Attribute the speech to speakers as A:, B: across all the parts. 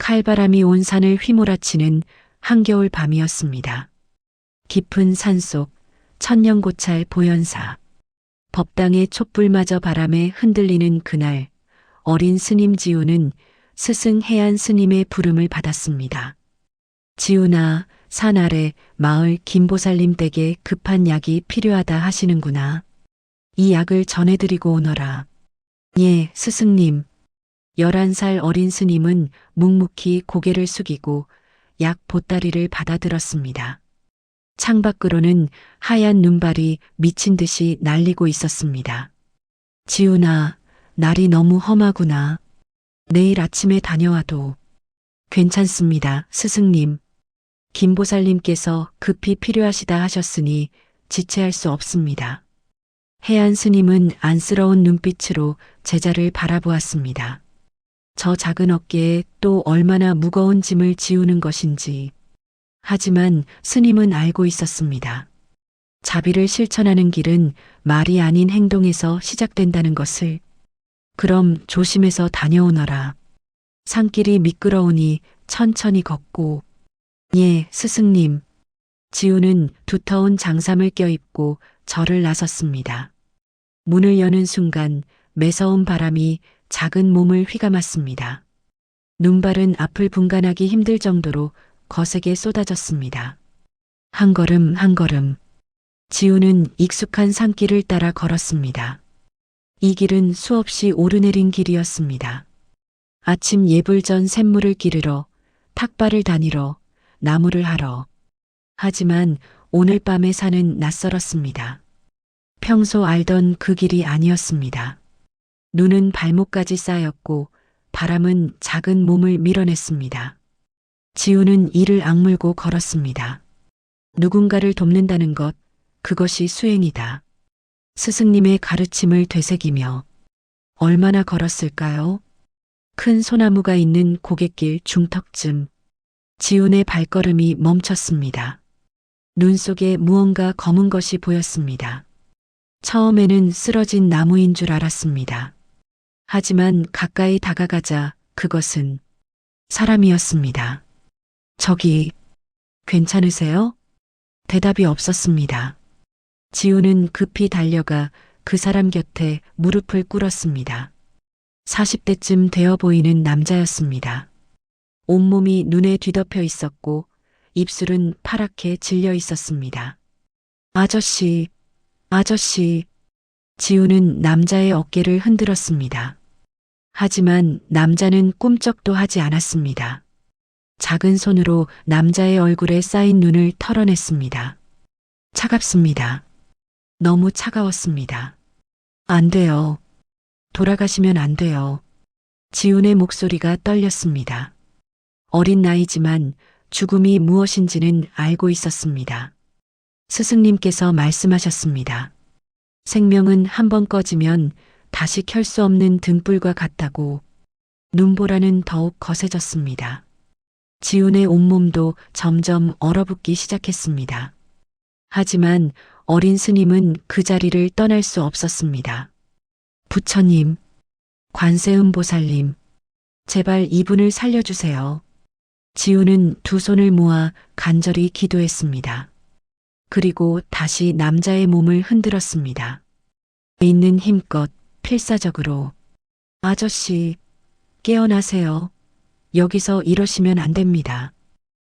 A: 칼바람이 온 산을 휘몰아치는 한겨울 밤이었습니다. 깊은 산속 천년고찰 보현사. 법당의 촛불마저 바람에 흔들리는 그날, 어린 스님 지우는 스승 해안 스님의 부름을 받았습니다. 지우나, 산 아래 마을 김보살님 댁에 급한 약이 필요하다 하시는구나. 이 약을 전해드리고 오너라. 예, 스승님. 11살 어린 스님은 묵묵히 고개를 숙이고 약 보따리를 받아들었습니다. 창밖으로는 하얀 눈발이 미친 듯이 날리고 있었습니다. 지훈아, 날이 너무 험하구나. 내일 아침에 다녀와도. 괜찮습니다, 스승님. 김보살님께서 급히 필요하시다 하셨으니 지체할 수 없습니다. 해안 스님은 안쓰러운 눈빛으로 제자를 바라보았습니다. 저 작은 어깨에 또 얼마나 무거운 짐을 지우는 것인지. 하지만 스님은 알고 있었습니다. 자비를 실천하는 길은 말이 아닌 행동에서 시작된다는 것을. 그럼 조심해서 다녀오너라. 산길이 미끄러우니 천천히 걷고. 예, 스승님. 지우는 두터운 장삼을 껴입고 절을 나섰습니다. 문을 여는 순간 매서운 바람이 작은 몸을 휘감았습니다. 눈발은 앞을 분간하기 힘들 정도로 거세게 쏟아졌습니다. 한 걸음 한 걸음. 지우는 익숙한 산길을 따라 걸었습니다. 이 길은 수없이 오르내린 길이었습니다. 아침 예불 전 샘물을 기르러, 탁발을 다니러, 나무를 하러. 하지만 오늘 밤의 산은 낯설었습니다. 평소 알던 그 길이 아니었습니다. 눈은 발목까지 쌓였고 바람은 작은 몸을 밀어냈습니다. 지우는 이를 악물고 걸었습니다. 누군가를 돕는다는 것, 그것이 수행이다. 스승님의 가르침을 되새기며. 얼마나 걸었을까요? 큰 소나무가 있는 고갯길 중턱쯤. 지훈의 발걸음이 멈췄습니다. 눈 속에 무언가 검은 것이 보였습니다. 처음에는 쓰러진 나무인 줄 알았습니다. 하지만 가까이 다가가자 그것은 사람이었습니다. 저기, 괜찮으세요? 대답이 없었습니다. 지우는 급히 달려가 그 사람 곁에 무릎을 꿇었습니다. 40대쯤 되어 보이는 남자였습니다. 온몸이 눈에 뒤덮여 있었고 입술은 파랗게 질려 있었습니다. 아저씨, 아저씨. 지우는 남자의 어깨를 흔들었습니다. 하지만 남자는 꿈쩍도 하지 않았습니다. 작은 손으로 남자의 얼굴에 쌓인 눈을 털어냈습니다. 차갑습니다. 너무 차가웠습니다. 안 돼요. 돌아가시면 안 돼요. 지훈의 목소리가 떨렸습니다. 어린 나이지만 죽음이 무엇인지는 알고 있었습니다. 스승님께서 말씀하셨습니다. 생명은 한번 꺼지면 다시 켤 수 없는 등불과 같다고. 눈보라는 더욱 거세졌습니다. 지훈의 온몸도 점점 얼어붙기 시작했습니다. 하지만 어린 스님은 그 자리를 떠날 수 없었습니다. 부처님, 관세음보살님, 제발 이분을 살려주세요. 지훈은 두 손을 모아 간절히 기도했습니다. 그리고 다시 남자의 몸을 흔들었습니다. 있는 힘껏 필사적으로. 아저씨, 깨어나세요. 여기서 이러시면 안 됩니다.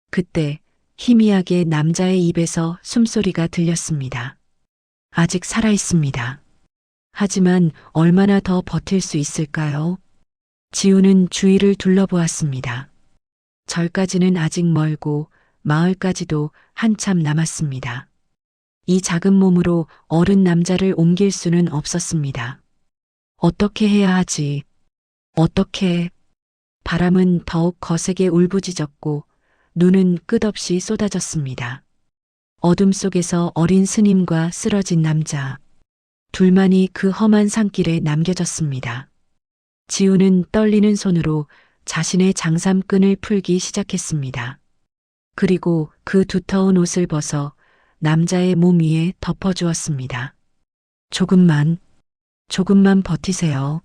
A: 그때 희미하게 남자의 입에서 숨소리가 들렸습니다. 아직 살아있습니다. 하지만 얼마나 더 버틸 수 있을까요? 지우는 주위를 둘러보았습니다. 절까지는 아직 멀고 마을까지도 한참 남았습니다. 이 작은 몸으로 어른 남자를 옮길 수는 없었습니다. 어떻게 해야 하지? 어떻게? 바람은 더욱 거세게 울부짖었고 눈은 끝없이 쏟아졌습니다. 어둠 속에서 어린 스님과 쓰러진 남자. 둘만이 그 험한 산길에 남겨졌습니다. 지우는 떨리는 손으로 자신의 장삼끈을 풀기 시작했습니다. 그리고 그 두터운 옷을 벗어 남자의 몸 위에 덮어주었습니다. 조금만 버티세요.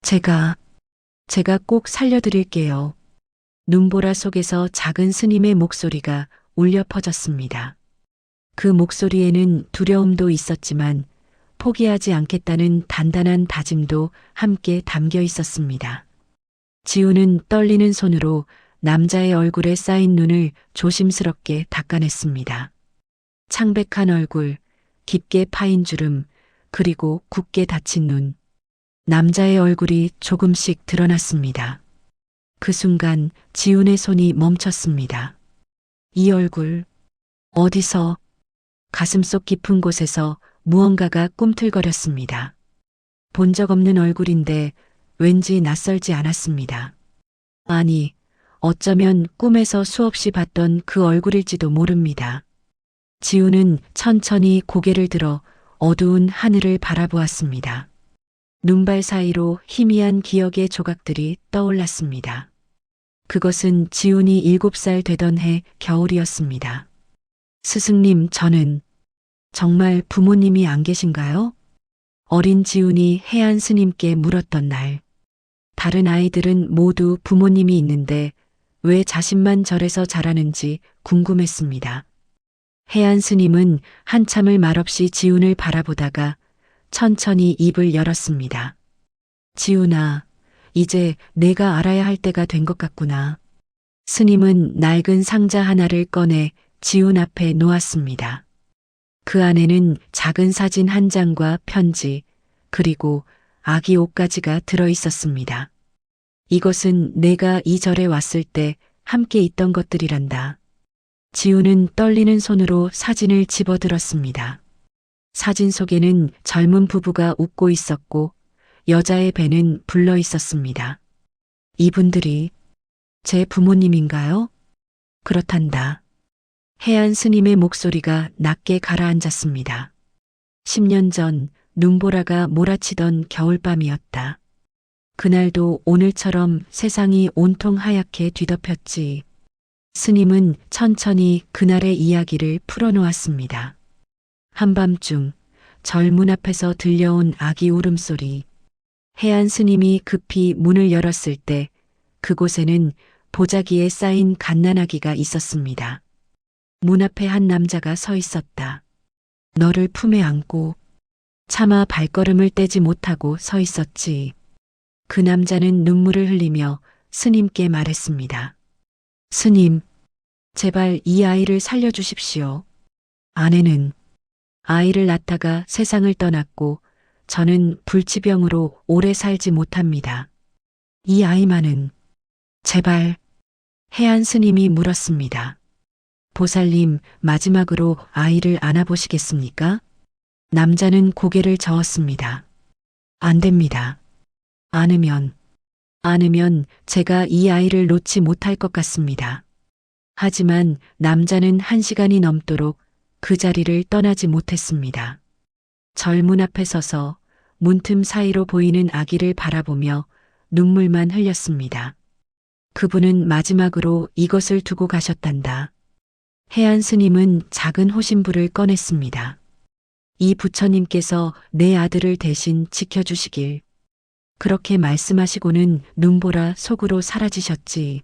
A: 제가 꼭 살려드릴게요. 눈보라 속에서 작은 스님의 목소리가 울려 퍼졌습니다. 그 목소리에는 두려움도 있었지만 포기하지 않겠다는 단단한 다짐도 함께 담겨 있었습니다. 지우는 떨리는 손으로 남자의 얼굴에 쌓인 눈을 조심스럽게 닦아냈습니다. 창백한 얼굴, 깊게 파인 주름, 그리고 굳게 닫힌 눈. 남자의 얼굴이 조금씩 드러났습니다. 그 순간 지훈의 손이 멈췄습니다. 이 얼굴, 어디서? 가슴속 깊은 곳에서 무언가가 꿈틀거렸습니다. 본 적 없는 얼굴인데 왠지 낯설지 않았습니다. 아니, 어쩌면 꿈에서 수없이 봤던 그 얼굴일지도 모릅니다. 지우는 천천히 고개를 들어 어두운 하늘을 바라보았습니다. 눈발 사이로 희미한 기억의 조각들이 떠올랐습니다. 그것은 지훈이 7살 되던 해 겨울이었습니다. 스승님, 저는 정말 부모님이 안 계신가요? 어린 지훈이 해안 스님께 물었던 날. 다른 아이들은 모두 부모님이 있는데 왜 자신만 절에서 자라는지 궁금했습니다. 해안 스님은 한참을 말없이 지훈을 바라보다가 천천히 입을 열었습니다. 지훈아, 이제 내가 알아야 할 때가 된 것 같구나. 스님은 낡은 상자 하나를 꺼내 지훈 앞에 놓았습니다. 그 안에는 작은 사진 한 장과 편지, 그리고 아기 옷가지가 들어 있었습니다. 이것은 내가 이 절에 왔을 때 함께 있던 것들이란다. 지훈은 떨리는 손으로 사진을 집어들었습니다. 사진 속에는 젊은 부부가 웃고 있었고 여자의 배는 불러 있었습니다. 이분들이 제 부모님인가요? 그렇단다. 해안 스님의 목소리가 낮게 가라앉았습니다. 10년 전 눈보라가 몰아치던 겨울밤이었다. 그날도 오늘처럼 세상이 온통 하얗게 뒤덮였지. 스님은 천천히 그날의 이야기를 풀어놓았습니다. 한밤중 절 문 앞에서 들려온 아기 울음소리. 해안 스님이 급히 문을 열었을 때 그곳에는 보자기에 쌓인 갓난아기가 있었습니다. 문 앞에 한 남자가 서 있었다. 너를 품에 안고 차마 발걸음을 떼지 못하고 서 있었지. 그 남자는 눈물을 흘리며 스님께 말했습니다. 스님, 제발 이 아이를 살려주십시오. 아내는 아이를 낳다가 세상을 떠났고 저는 불치병으로 오래 살지 못합니다. 이 아이만은 제발. 해안 스님이 물었습니다. 보살님, 마지막으로 아이를 안아보시겠습니까? 남자는 고개를 저었습니다. 안 됩니다. 안으면 제가 이 아이를 놓지 못할 것 같습니다. 하지만 남자는 1시간이 넘도록 그 자리를 떠나지 못했습니다. 절문 앞에 서서 문틈 사이로 보이는 아기를 바라보며 눈물만 흘렸습니다. 그분은 마지막으로 이것을 두고 가셨단다. 해안 스님은 작은 호신부를 꺼냈습니다. 이 부처님께서 내 아들을 대신 지켜주시길. 그렇게 말씀하시고는 눈보라 속으로 사라지셨지.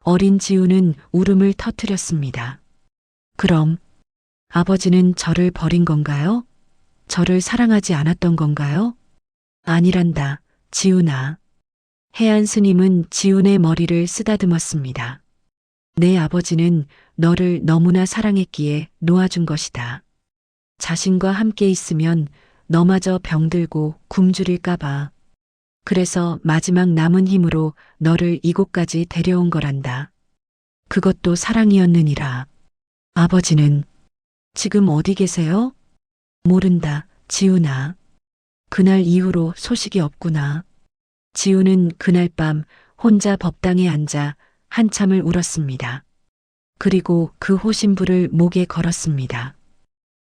A: 어린 지우는 울음을 터뜨렸습니다. 그럼 아버지는 저를 버린 건가요? 저를 사랑하지 않았던 건가요? 아니란다, 지훈아. 해안 스님은 지훈의 머리를 쓰다듬었습니다. 내 아버지는 너를 너무나 사랑했기에 놓아준 것이다. 자신과 함께 있으면 너마저 병들고 굶주릴까봐. 그래서 마지막 남은 힘으로 너를 이곳까지 데려온 거란다. 그것도 사랑이었느니라. 아버지는 지금 어디 계세요? 모른다, 지훈아. 그날 이후로 소식이 없구나. 지훈은 그날 밤 혼자 법당에 앉아 한참을 울었습니다. 그리고 그 호신부를 목에 걸었습니다.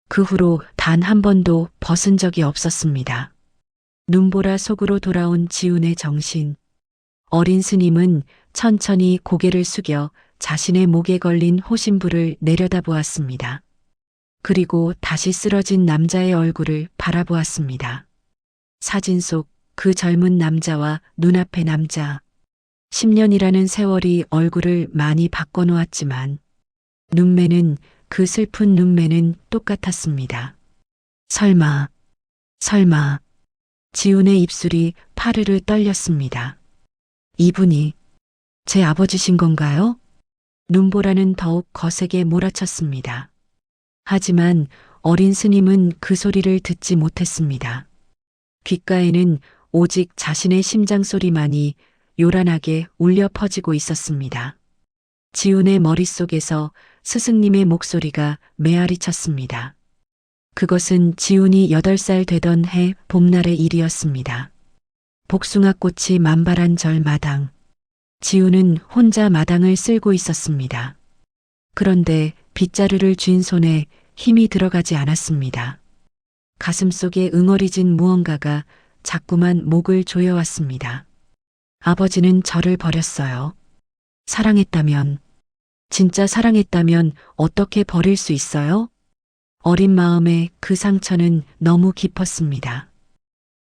A: 그 후로 단 한 번도 벗은 적이 없었습니다. 눈보라 속으로 돌아온 지훈의 정신. 어린 스님은 천천히 고개를 숙여 자신의 목에 걸린 호신부를 내려다보았습니다. 그리고 다시 쓰러진 남자의 얼굴을 바라보았습니다. 사진 속 그 젊은 남자와 눈앞의 남자. 10년이라는 세월이 얼굴을 많이 바꿔놓았지만 눈매는 그 슬픈 눈매는 똑같았습니다. 설마, 설마. 지훈의 입술이 파르르 떨렸습니다. 이분이 제 아버지신 건가요? 눈보라는 더욱 거세게 몰아쳤습니다. 하지만 어린 스님은 그 소리를 듣지 못했습니다. 귓가에는 오직 자신의 심장 소리만이 요란하게 울려 퍼지고 있었습니다. 지훈의 머릿속에서 스승님의 목소리가 메아리 쳤습니다. 그것은 지훈이 8살 되던 해 봄날의 일이었습니다. 복숭아꽃이 만발한 절 마당. 지훈은 혼자 마당을 쓸고 있었습니다. 그런데 빗자루를 쥔 손에 힘이 들어가지 않았습니다. 가슴속에 응어리진 무언가가 자꾸만 목을 조여왔습니다. 아버지는 저를 버렸어요. 사랑했다면, 진짜 사랑했다면 어떻게 버릴 수 있어요? 어린 마음에 그 상처는 너무 깊었습니다.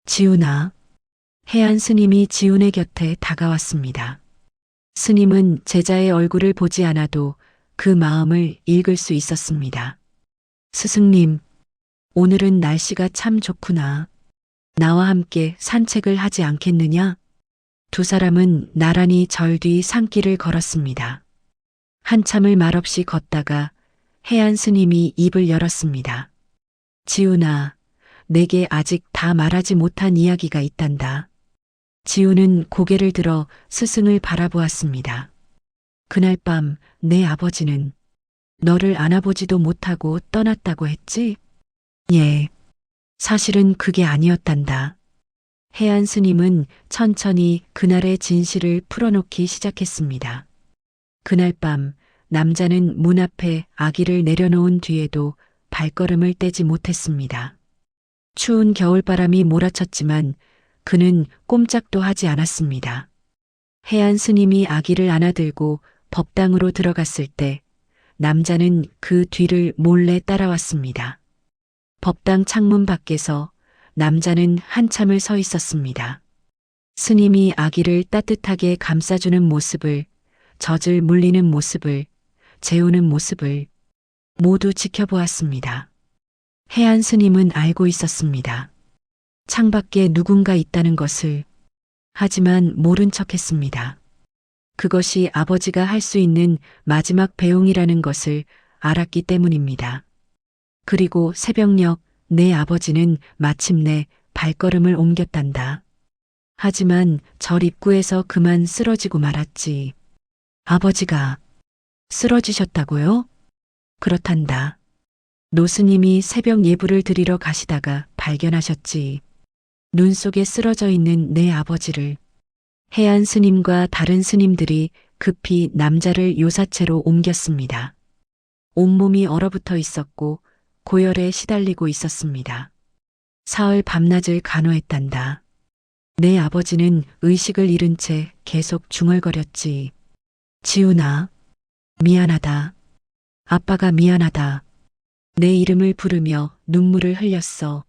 A: 지훈아. 해안 스님이 지훈의 곁에 다가왔습니다. 스님은 제자의 얼굴을 보지 않아도 그 마음을 읽을 수 있었습니다. 스승님, 오늘은 날씨가 참 좋구나. 나와 함께 산책을 하지 않겠느냐? 두 사람은 나란히 절 뒤 산길을 걸었습니다. 한참을 말없이 걷다가 해안 스님이 입을 열었습니다. 지훈아, 내게 아직 다 말하지 못한 이야기가 있단다. 지훈은 고개를 들어 스승을 바라보았습니다. 그날 밤 내 아버지는 너를 안아보지도 못하고 떠났다고 했지? 예. 사실은 그게 아니었단다. 해안 스님은 천천히 그날의 진실을 풀어놓기 시작했습니다. 그날 밤 남자는 문 앞에 아기를 내려놓은 뒤에도 발걸음을 떼지 못했습니다. 추운 겨울바람이 몰아쳤지만 그는 꼼짝도 하지 않았습니다. 해안 스님이 아기를 안아들고 법당으로 들어갔을 때 남자는 그 뒤를 몰래 따라왔습니다. 법당 창문 밖에서 남자는 한참을 서 있었습니다. 스님이 아기를 따뜻하게 감싸주는 모습을, 젖을 물리는 모습을, 재우는 모습을 모두 지켜보았습니다. 해안 스님은 알고 있었습니다. 창밖에 누군가 있다는 것을. 하지만 모른 척했습니다. 그것이 아버지가 할 수 있는 마지막 배웅이라는 것을 알았기 때문입니다. 그리고 새벽녘 내 아버지는 마침내 발걸음을 옮겼단다. 하지만 절 입구에서 그만 쓰러지고 말았지. 아버지가 쓰러지셨다고요? 그렇단다. 노스님이 새벽 예불을 드리러 가시다가 발견하셨지. 눈 속에 쓰러져 있는 내 아버지를. 해안 스님과 다른 스님들이 급히 남자를 요사체로 옮겼습니다. 온몸이 얼어붙어 있었고 고열에 시달리고 있었습니다. 사흘 밤낮을 간호했단다. 내 아버지는 의식을 잃은 채 계속 중얼거렸지. 지훈아, 미안하다. 아빠가 미안하다. 내 이름을 부르며 눈물을 흘렸어.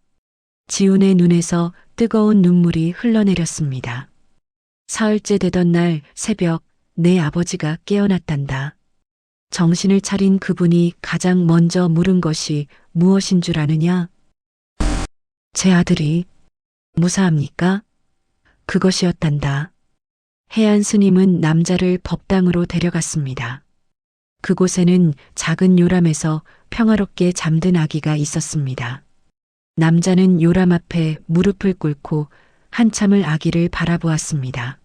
A: 지훈의 눈에서 뜨거운 눈물이 흘러내렸습니다. 사흘째 되던 날 새벽 내 아버지가 깨어났단다. 정신을 차린 그분이 가장 먼저 물은 것이 무엇인 줄 아느냐? 제 아들이 무사합니까? 그것이었단다. 해안 스님은 남자를 법당으로 데려갔습니다. 그곳에는 작은 요람에서 평화롭게 잠든 아기가 있었습니다. 남자는 요람 앞에 무릎을 꿇고 한참을 아기를 바라보았습니다.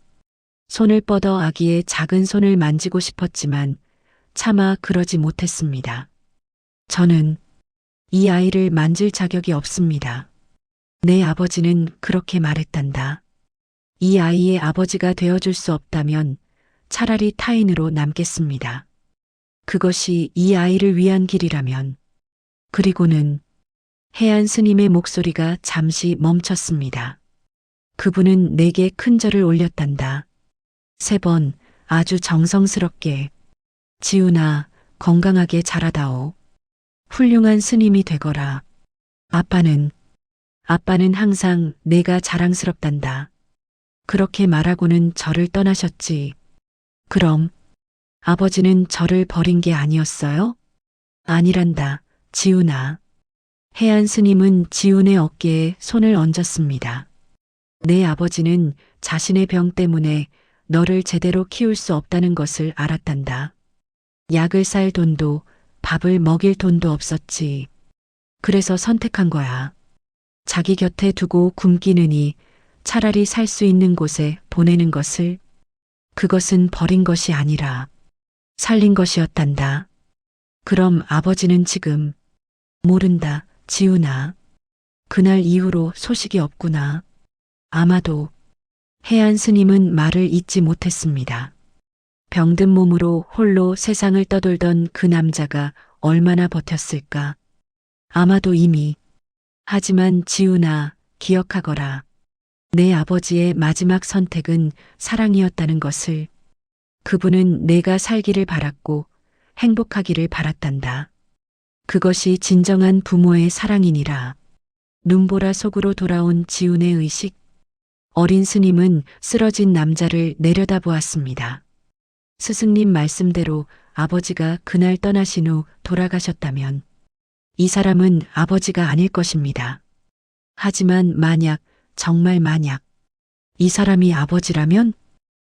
A: 손을 뻗어 아기의 작은 손을 만지고 싶었지만 차마 그러지 못했습니다. 저는 이 아이를 만질 자격이 없습니다. 내 아버지는 그렇게 말했단다. 이 아이의 아버지가 되어줄 수 없다면 차라리 타인으로 남겠습니다. 그것이 이 아이를 위한 길이라면. 그리고는 해안 스님의 목소리가 잠시 멈췄습니다. 그분은 내게 큰 절을 올렸단다. 3번 아주 정성스럽게. 지훈아, 건강하게 자라다오. 훌륭한 스님이 되거라. 아빠는 항상 내가 자랑스럽단다. 그렇게 말하고는 저를 떠나셨지. 그럼 아버지는 저를 버린 게 아니었어요? 아니란다, 지훈아. 해안 스님은 지훈의 어깨에 손을 얹었습니다. 내 아버지는 자신의 병 때문에 너를 제대로 키울 수 없다는 것을 알았단다. 약을 살 돈도 밥을 먹일 돈도 없었지. 그래서 선택한 거야. 자기 곁에 두고 굶기느니 차라리 살 수 있는 곳에 보내는 것을. 그것은 버린 것이 아니라 살린 것이었단다. 그럼 아버지는 지금 모른다, 지훈아. 그날 이후로 소식이 없구나. 아마도. 해안 스님은 말을 잇지 못했습니다. 병든 몸으로 홀로 세상을 떠돌던 그 남자가 얼마나 버텼을까. 아마도 이미. 하지만 지훈아, 기억하거라. 내 아버지의 마지막 선택은 사랑이었다는 것을. 그분은 내가 살기를 바랐고 행복하기를 바랐단다. 그것이 진정한 부모의 사랑이니라. 눈보라 속으로 돌아온 지훈의 의식. 어린 스님은 쓰러진 남자를 내려다보았습니다. 스승님 말씀대로 아버지가 그날 떠나신 후 돌아가셨다면 이 사람은 아버지가 아닐 것입니다. 하지만 만약, 정말 만약 이 사람이 아버지라면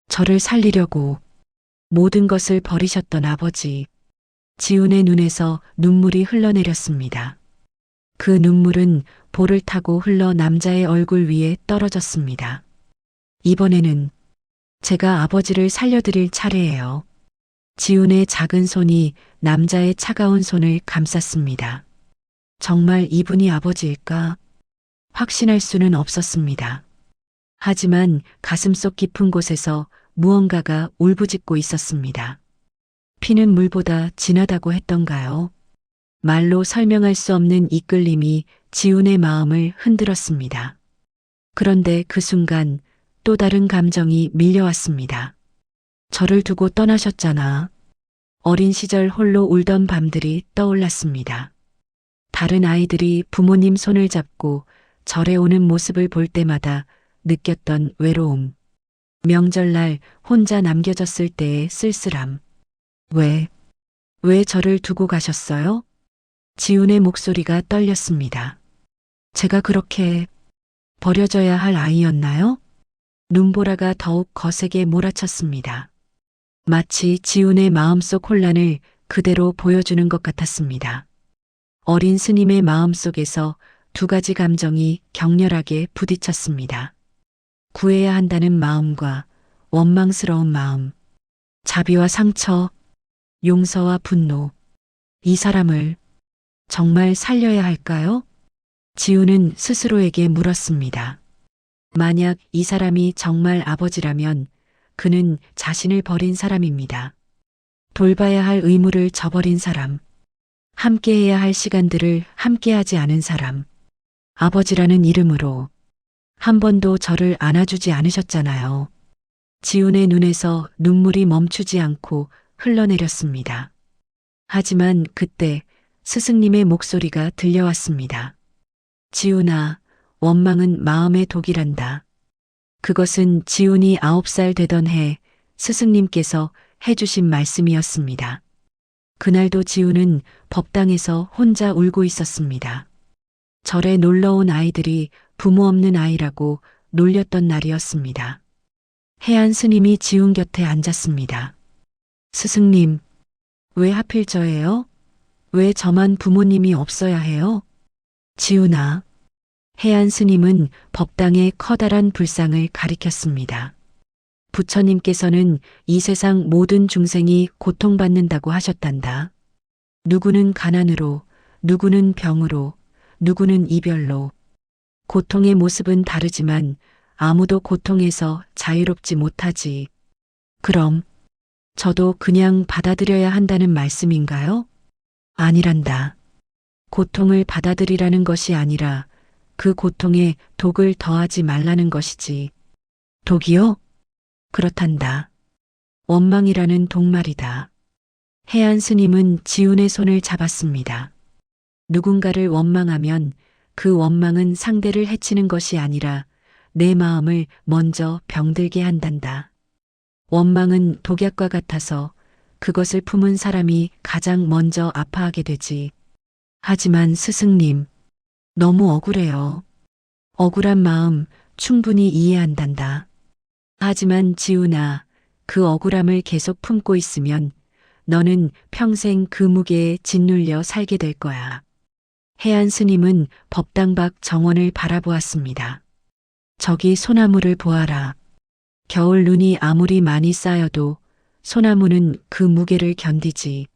A: 저를 살리려고 모든 것을 버리셨던 아버지. 지훈의 눈에서 눈물이 흘러내렸습니다. 그 눈물은 볼을 타고 흘러 남자의 얼굴 위에 떨어졌습니다. 이번에는 제가 아버지를 살려드릴 차례예요. 지훈의 작은 손이 남자의 차가운 손을 감쌌습니다. 정말 이분이 아버지일까? 확신할 수는 없었습니다. 하지만 가슴속 깊은 곳에서 무언가가 울부짖고 있었습니다. 피는 물보다 진하다고 했던가요? 말로 설명할 수 없는 이끌림이 지훈의 마음을 흔들었습니다. 그런데 그 순간 또 다른 감정이 밀려왔습니다. 저를 두고 떠나셨잖아. 어린 시절 홀로 울던 밤들이 떠올랐습니다. 다른 아이들이 부모님 손을 잡고 절에 오는 모습을 볼 때마다 느꼈던 외로움. 명절날 혼자 남겨졌을 때의 쓸쓸함. 왜 저를 두고 가셨어요? 지훈의 목소리가 떨렸습니다. 제가 그렇게 버려져야 할 아이였나요? 눈보라가 더욱 거세게 몰아쳤습니다. 마치 지훈의 마음속 혼란을 그대로 보여주는 것 같았습니다. 어린 스님의 마음속에서 두 가지 감정이 격렬하게 부딪혔습니다. 구해야 한다는 마음과 원망스러운 마음, 자비와 상처, 용서와 분노. 이 사람을 정말 살려야 할까요? 지훈은 스스로에게 물었습니다. 만약 이 사람이 정말 아버지라면 그는 자신을 버린 사람입니다. 돌봐야 할 의무를 저버린 사람. 함께해야 할 시간들을 함께하지 않은 사람. 아버지라는 이름으로 한 번도 저를 안아주지 않으셨잖아요. 지훈의 눈에서 눈물이 멈추지 않고 흘러내렸습니다. 하지만 그때 스승님의 목소리가 들려왔습니다. 지훈아, 원망은 마음의 독이란다. 그것은 지훈이 9살 되던 해 스승님께서 해주신 말씀이었습니다. 그날도 지훈은 법당에서 혼자 울고 있었습니다. 절에 놀러온 아이들이 부모 없는 아이라고 놀렸던 날이었습니다. 해안 스님이 지훈 곁에 앉았습니다. 스승님, 왜 하필 저예요? 왜 저만 부모님이 없어야 해요? 지훈아. 해안 스님은 법당의 커다란 불상을 가리켰습니다. 부처님께서는 이 세상 모든 중생이 고통받는다고 하셨단다. 누구는 가난으로, 누구는 병으로, 누구는 이별로. 고통의 모습은 다르지만 아무도 고통에서 자유롭지 못하지. 그럼 저도 그냥 받아들여야 한다는 말씀인가요? 아니란다. 고통을 받아들이라는 것이 아니라 그 고통에 독을 더하지 말라는 것이지. 독이요? 그렇단다. 원망이라는 독말이다. 해안 스님은 지훈의 손을 잡았습니다. 누군가를 원망하면 그 원망은 상대를 해치는 것이 아니라 내 마음을 먼저 병들게 한단다. 원망은 독약과 같아서 그것을 품은 사람이 가장 먼저 아파하게 되지. 하지만 스승님, 너무 억울해요. 억울한 마음 충분히 이해한단다. 하지만 지훈아, 그 억울함을 계속 품고 있으면 너는 평생 그 무게에 짓눌려 살게 될 거야. 해안 스님은 법당 밖 정원을 바라보았습니다. 저기 소나무를 보아라. 겨울 눈이 아무리 많이 쌓여도 소나무는 그 무게를 견디지.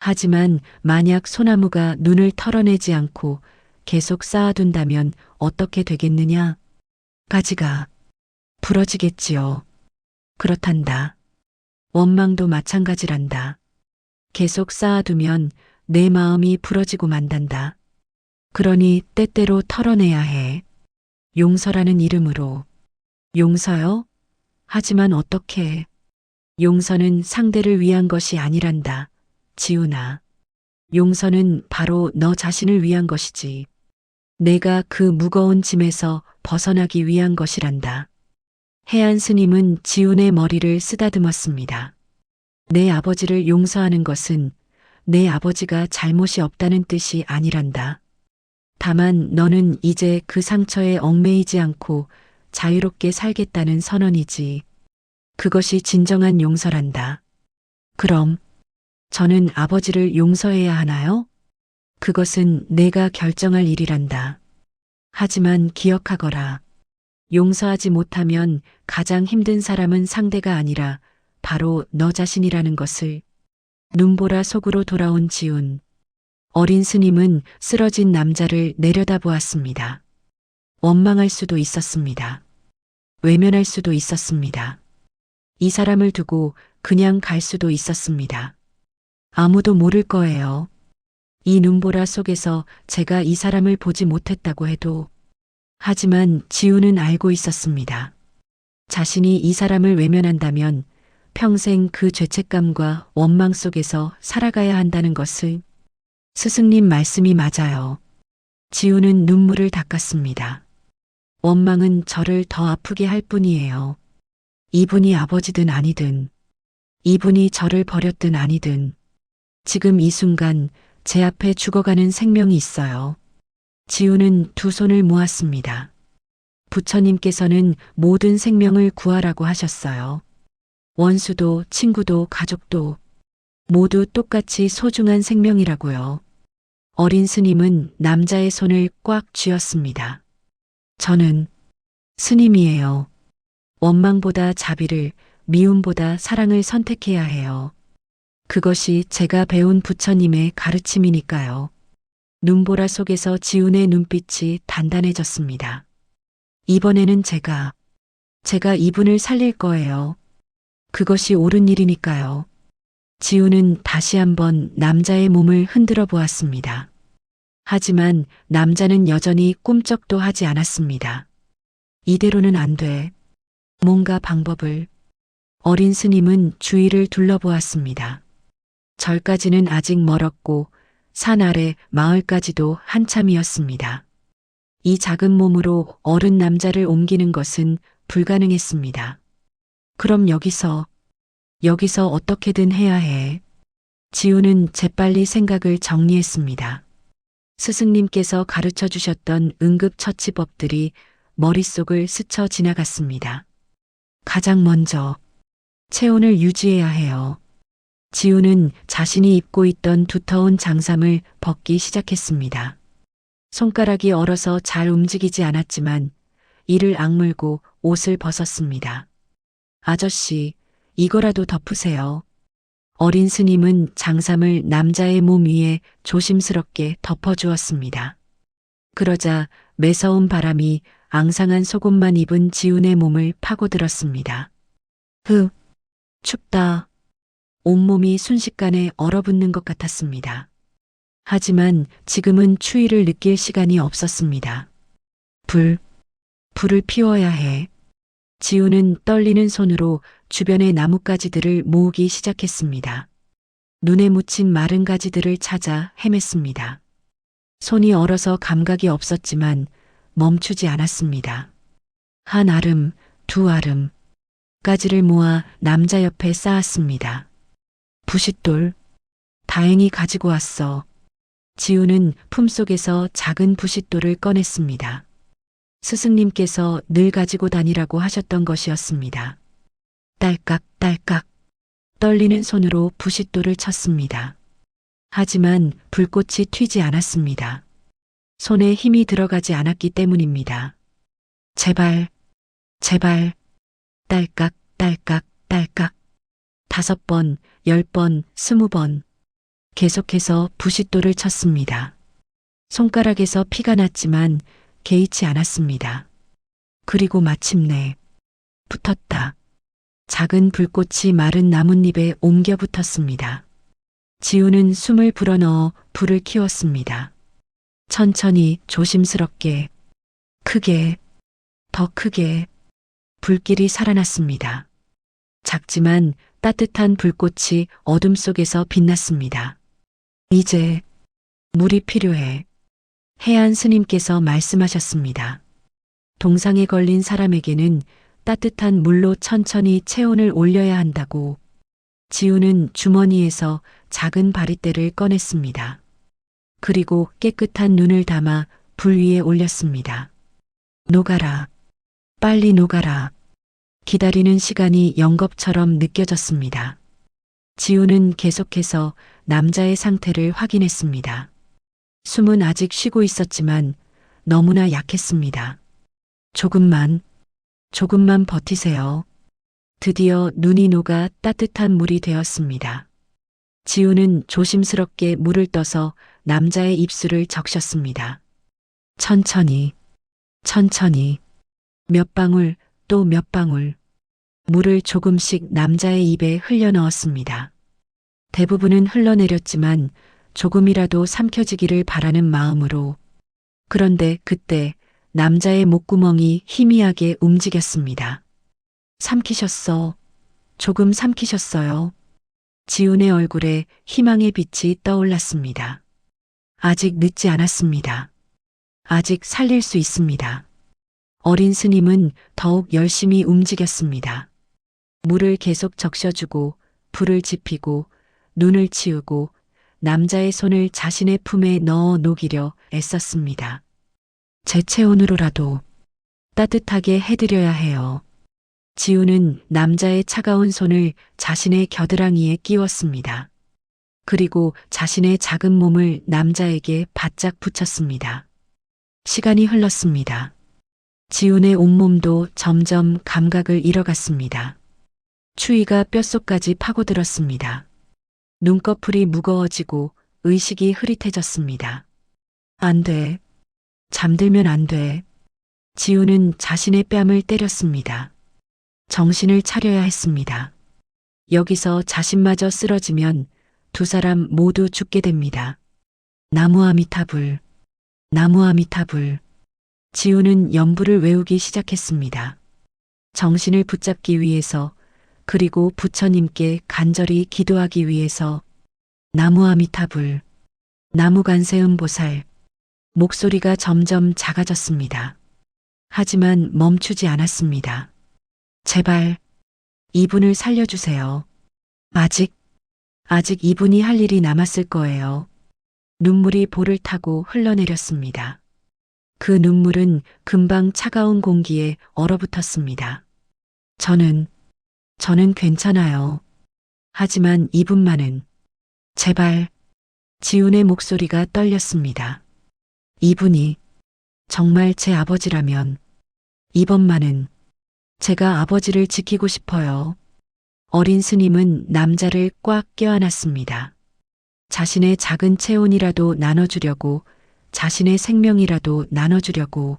A: 하지만 만약 소나무가 눈을 털어내지 않고 계속 쌓아둔다면 어떻게 되겠느냐? 가지가 부러지겠지요. 그렇단다. 원망도 마찬가지란다. 계속 쌓아두면 내 마음이 부러지고 만단다. 그러니 때때로 털어내야 해. 용서라는 이름으로. 용서요? 하지만 어떻게? 용서는 상대를 위한 것이 아니란다. 지훈아. 용서는 바로 너 자신을 위한 것이지. 내가 그 무거운 짐에서 벗어나기 위한 것이란다. 해안 스님은 지훈의 머리를 쓰다듬었습니다. 내 아버지를 용서하는 것은 내 아버지가 잘못이 없다는 뜻이 아니란다. 다만 너는 이제 그 상처에 얽매이지 않고 자유롭게 살겠다는 선언이지. 그것이 진정한 용서란다. 그럼 저는 아버지를 용서해야 하나요? 그것은 내가 결정할 일이란다. 하지만 기억하거라. 용서하지 못하면 가장 힘든 사람은 상대가 아니라 바로 너 자신이라는 것을. 눈보라 속으로 돌아온 지훈. 어린 스님은 쓰러진 남자를 내려다보았습니다. 원망할 수도 있었습니다. 외면할 수도 있었습니다. 이 사람을 두고 그냥 갈 수도 있었습니다. 아무도 모를 거예요. 이 눈보라 속에서 제가 이 사람을 보지 못했다고 해도. 하지만 지훈은 알고 있었습니다. 자신이 이 사람을 외면한다면 평생 그 죄책감과 원망 속에서 살아가야 한다는 것을. 스승님 말씀이 맞아요. 지훈은 눈물을 닦았습니다. 원망은 저를 더 아프게 할 뿐이에요. 이분이 아버지든 아니든, 이분이 저를 버렸든 아니든, 지금 이 순간 제 앞에 죽어가는 생명이 있어요. 지훈은 두 손을 모았습니다. 부처님께서는 모든 생명을 구하라고 하셨어요. 원수도 친구도 가족도 모두 똑같이 소중한 생명이라고요. 어린 스님은 남자의 손을 꽉 쥐었습니다. 저는 스님이에요. 원망보다 자비를, 미움보다 사랑을 선택해야 해요. 그것이 제가 배운 부처님의 가르침이니까요. 눈보라 속에서 지훈의 눈빛이 단단해졌습니다. 이번에는 제가 이분을 살릴 거예요. 그것이 옳은 일이니까요. 지훈은 다시 한번 남자의 몸을 흔들어 보았습니다. 하지만 남자는 여전히 꿈쩍도 하지 않았습니다. 이대로는 안 돼. 뭔가 방법을. 어린 스님은 주위를 둘러보았습니다. 절까지는 아직 멀었고 산 아래 마을까지도 한참이었습니다. 이 작은 몸으로 어른 남자를 옮기는 것은 불가능했습니다. 그럼 여기서 어떻게든 해야 해. 지훈은 재빨리 생각을 정리했습니다. 스승님께서 가르쳐 주셨던 응급처치법들이 머릿속을 스쳐 지나갔습니다. 가장 먼저 체온을 유지해야 해요. 지훈은 자신이 입고 있던 두터운 장삼을 벗기 시작했습니다. 손가락이 얼어서 잘 움직이지 않았지만 이를 악물고 옷을 벗었습니다. 아저씨, 이거라도 덮으세요. 어린 스님은 장삼을 남자의 몸 위에 조심스럽게 덮어주었습니다. 그러자 매서운 바람이 앙상한 속옷만 입은 지훈의 몸을 파고들었습니다. 춥다. 온몸이 순식간에 얼어붙는 것 같았습니다. 하지만 지금은 추위를 느낄 시간이 없었습니다. 불을 피워야 해. 지훈은 떨리는 손으로 주변의 나뭇가지들을 모으기 시작했습니다. 눈에 묻힌 마른 가지들을 찾아 헤맸습니다. 손이 얼어서 감각이 없었지만 멈추지 않았습니다. 한 알음, 두 알음. 가지를 모아 남자 옆에 쌓았습니다. 부싯돌, 다행히 가지고 왔어. 지우는 품속에서 작은 부싯돌을 꺼냈습니다. 스승님께서 늘 가지고 다니라고 하셨던 것이었습니다. 딸깍 딸깍 떨리는 손으로 부싯돌을 쳤습니다. 하지만 불꽃이 튀지 않았습니다. 손에 힘이 들어가지 않았기 때문입니다. 제발, 제발, 딸깍, 딸깍, 딸깍. 5번, 10번, 20번. 계속해서 부싯돌을 쳤습니다. 손가락에서 피가 났지만 개의치 않았습니다. 그리고 마침내 붙었다. 작은 불꽃이 마른 나뭇잎에 옮겨 붙었습니다. 지우는 숨을 불어넣어 불을 키웠습니다. 천천히 조심스럽게 크게 더 크게 불길이 살아났습니다. 작지만 따뜻한 불꽃이 어둠 속에서 빛났습니다. 이제 물이 필요해. 해안 스님께서 말씀하셨습니다. 동상에 걸린 사람에게는 따뜻한 물로 천천히 체온을 올려야 한다고. 지우는 주머니에서 작은 바리떼를 꺼냈습니다. 그리고 깨끗한 눈을 담아 불 위에 올렸습니다. 녹아라. 빨리 녹아라. 기다리는 시간이 영겁처럼 느껴졌습니다. 지우는 계속해서 남자의 상태를 확인했습니다. 숨은 아직 쉬고 있었지만 너무나 약했습니다. 조금만 버티세요. 드디어 눈이 녹아 따뜻한 물이 되었습니다. 지우는 조심스럽게 물을 떠서 남자의 입술을 적셨습니다. 천천히, 천천히, 몇 방울 또 몇 방울. 물을 조금씩 남자의 입에 흘려 넣었습니다. 대부분은 흘러내렸지만 조금이라도 삼켜지기를 바라는 마음으로. 그런데 그때 남자의 목구멍이 희미하게 움직였습니다. 삼키셨어. 조금 삼키셨어요. 지훈의 얼굴에 희망의 빛이 떠올랐습니다. 아직 늦지 않았습니다. 아직 살릴 수 있습니다. 어린 스님은 더욱 열심히 움직였습니다. 물을 계속 적셔주고 불을 지피고 눈을 치우고 남자의 손을 자신의 품에 넣어 녹이려 애썼습니다. 제 체온으로라도 따뜻하게 해드려야 해요. 지우는 남자의 차가운 손을 자신의 겨드랑이에 끼웠습니다. 그리고 자신의 작은 몸을 남자에게 바짝 붙였습니다. 시간이 흘렀습니다. 지훈의 온몸도 점점 감각을 잃어갔습니다. 추위가 뼛속까지 파고들었습니다. 눈꺼풀이 무거워지고 의식이 흐릿해졌습니다. 안 돼. 잠들면 안 돼. 지훈은 자신의 뺨을 때렸습니다. 정신을 차려야 했습니다. 여기서 자신마저 쓰러지면 두 사람 모두 죽게 됩니다. 나무 아미타불, 나무 아미타불. 지우는 연부를 외우기 시작했습니다. 정신을 붙잡기 위해서, 그리고 부처님께 간절히 기도하기 위해서. 나무 아미타불, 나무 관세음보살. 목소리가 점점 작아졌습니다. 하지만 멈추지 않았습니다. 제발 이분을 살려주세요. 아직 이분이 할 일이 남았을 거예요. 눈물이 볼을 타고 흘러내렸습니다. 그 눈물은 금방 차가운 공기에 얼어붙었습니다. 저는 괜찮아요. 하지만 이분만은 제발. 지훈의 목소리가 떨렸습니다. 이분이 정말 제 아버지라면 이번만은 제가 아버지를 지키고 싶어요. 어린 스님은 남자를 꽉 껴안았습니다. 자신의 작은 체온이라도 나눠주려고, 자신의 생명이라도 나눠주려고.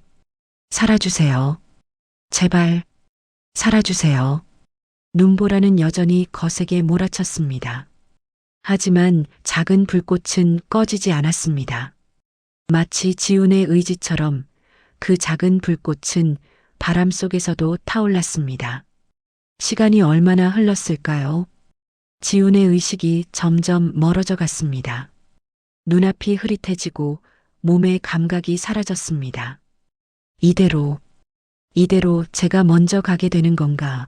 A: 살아주세요. 제발 살아주세요. 눈보라는 여전히 거세게 몰아쳤습니다. 하지만 작은 불꽃은 꺼지지 않았습니다. 마치 지훈의 의지처럼 그 작은 불꽃은 바람 속에서도 타올랐습니다. 시간이 얼마나 흘렀을까요? 지훈의 의식이 점점 멀어져 갔습니다. 눈앞이 흐릿해지고 몸의 감각이 사라졌습니다. 이대로 제가 먼저 가게 되는 건가?